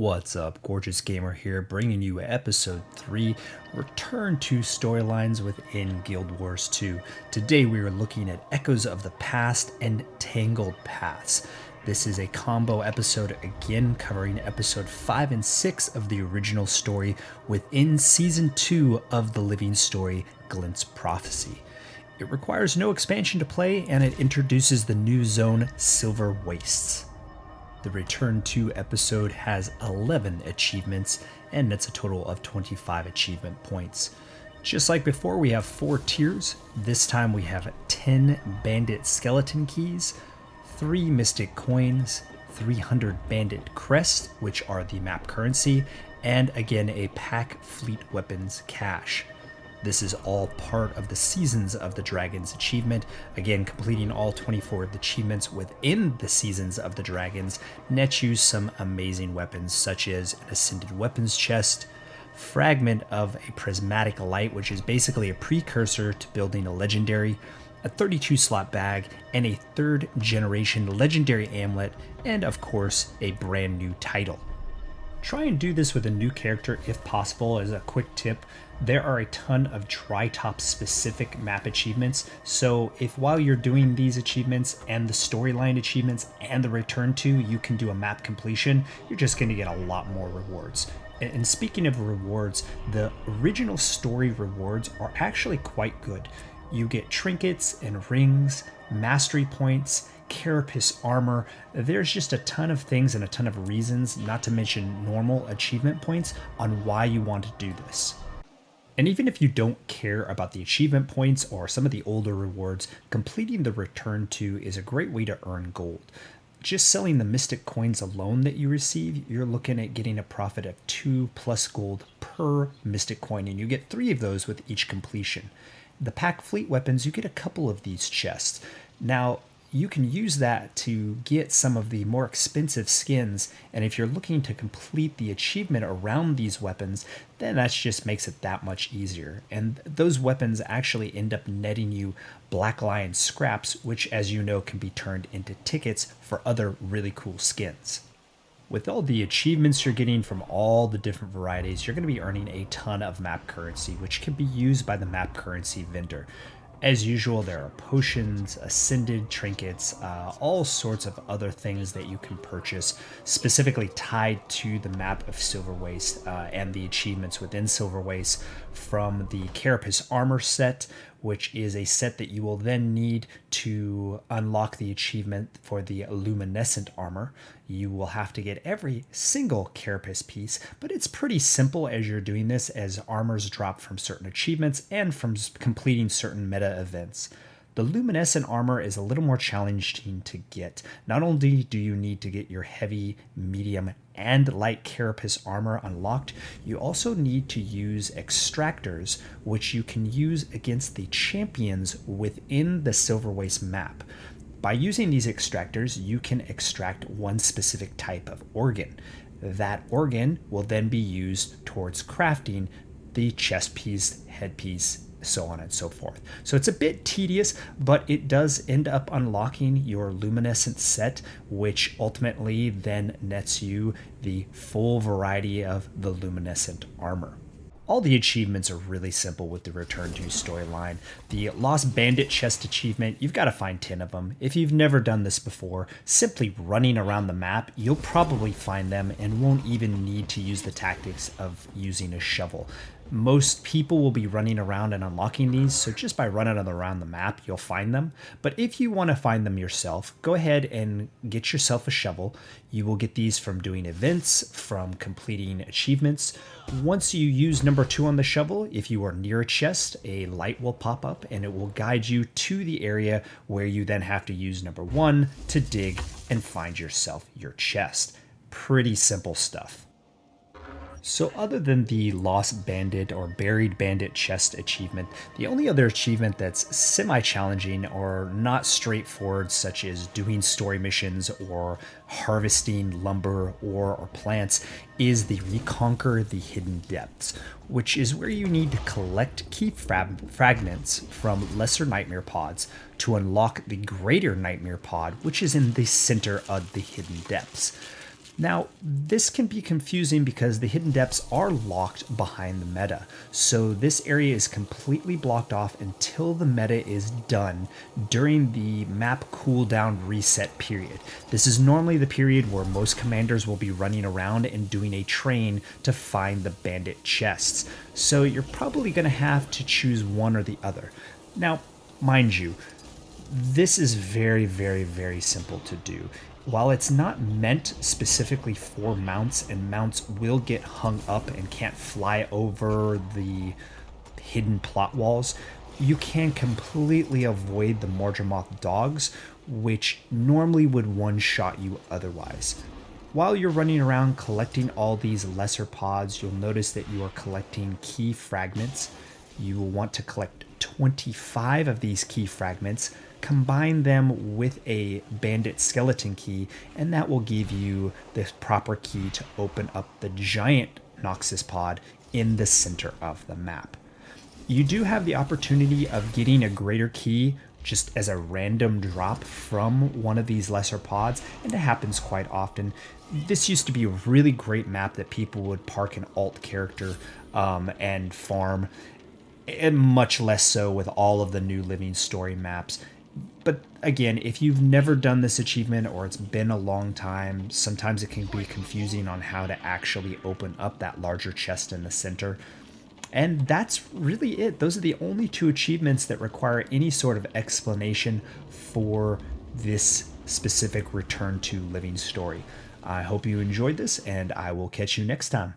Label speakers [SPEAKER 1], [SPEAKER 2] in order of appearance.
[SPEAKER 1] What's up, Gorgeous Gamer here, bringing you episode 3, Return to Storylines within Guild Wars 2. Today we are looking at Echoes of the Past and Tangled Paths. This is a combo episode, again covering episode 5 and 6 of the original story within season 2 of the living story, Glint's Prophecy. It requires no expansion to play, and it introduces the new zone, Silver Wastes. The Return to episode has 11 achievements, and that's a total of 25 achievement points. Just like before, we have 4 tiers. This time we have 10 Bandit skeleton keys, 3 Mystic coins, 300 Bandit crest, which are the map currency, and again a pack fleet weapons cache. This is all part of the Seasons of the Dragons achievement. Again, completing all 24 of the achievements within the Seasons of the Dragons nets you some amazing weapons, such as an Ascended Weapons chest, fragment of a Prismatic Light, which is basically a precursor to building a legendary, a 32 slot bag, and a 3rd generation legendary amulet, and of course, a brand new title. Try and do this with a new character if possible. As a quick tip, there are a ton of dry top specific map achievements, so if while you're doing these achievements and the storyline achievements and the return to, you can do a map completion, you're just going to get a lot more rewards. And speaking of rewards, the original story rewards are actually quite good. You get trinkets and rings, mastery points, carapace armor. There's just a ton of things and a ton of reasons, not to mention normal achievement points, on why you want to do this. And even if you don't care about the achievement points or some of the older rewards, completing the Return to is a great way to earn gold. Just selling the Mystic coins alone that you receive, you're looking at getting a profit of 2+ gold per Mystic coin, and you get 3 of those with each completion. The pack fleet weapons, you get a couple of these chests. Now, you can use that to get some of the more expensive skins, and if you're looking to complete the achievement around these weapons, then that just makes it that much easier. And those weapons actually end up netting you Black Lion scraps, which, as you know, can be turned into tickets for other really cool skins. With all the achievements you're getting from all the different varieties, you're going to be earning a ton of map currency, which can be used by the map currency vendor. As usual, there are potions, ascended trinkets, all sorts of other things that you can purchase specifically tied to the map of Silver Waste and the achievements within Silver Waste, from the Carapace Armor set, which is a set that you will then need to unlock the achievement for the luminescent armor. You will have to get every single carapace piece, but it's pretty simple as you're doing this, as armors drop from certain achievements and from completing certain meta events. The luminescent armor is a little more challenging to get. Not only do you need to get your heavy, medium, and light carapace armor unlocked, you also need to use extractors, which you can use against the champions within the Silver Waste map. By using these extractors, you can extract one specific type of organ. That organ will then be used towards crafting the chest piece, headpiece, so on and so forth. So it's a bit tedious, but it does end up unlocking your luminescent set, which ultimately then nets you the full variety of the luminescent armor. All the achievements are really simple with the Return to storyline. The Lost Bandit chest achievement, you've got to find 10 of them. If you've never done this before, simply running around the map, you'll probably find them and won't even need to use the tactics of using a shovel. Most people will be running around and unlocking these, so just by running around the map, you'll find them. But if you want to find them yourself, go ahead and get yourself a shovel. You will get these from doing events, from completing achievements. Once you use number 2 on the shovel, if you are near a chest, a light will pop up and it will guide you to the area where you then have to use number 1 to dig and find yourself your chest. Pretty simple stuff. So other than the Lost Bandit or Buried Bandit chest achievement, the only other achievement that's semi-challenging or not straightforward, such as doing story missions or harvesting lumber or plants, is the Reconquer the Hidden Depths, which is where you need to collect key fragments from lesser nightmare pods to unlock the greater nightmare pod, which is in the center of the Hidden Depths. Now, this can be confusing because the hidden depths are locked behind the meta, so this area is completely blocked off until the meta is done during the map cooldown reset period. This is normally the period where most commanders will be running around and doing a train to find the bandit chests, so you're probably going to have to choose one or the other. Now, mind you, this is very, very, very simple to do. While it's not meant specifically for mounts, and mounts will get hung up and can't fly over the hidden plot walls, you can completely avoid the Mordramoth dogs, which normally would one-shot you otherwise. While you're running around collecting all these lesser pods, you'll notice that you are collecting key fragments. You will want to collect 25 of these key fragments, combine them with a bandit skeleton key, and that will give you the proper key to open up the giant Noxus pod in the center of the map. You do have the opportunity of getting a greater key just as a random drop from one of these lesser pods, and it happens quite often. This used to be a really great map that people would park an alt character and farm, and much less so with all of the new Living Story maps. But again, if you've never done this achievement or it's been a long time, sometimes it can be confusing on how to actually open up that larger chest in the center. And that's really it. Those are the only two achievements that require any sort of explanation for this specific return to Living Story. I hope you enjoyed this, and I will catch you next time.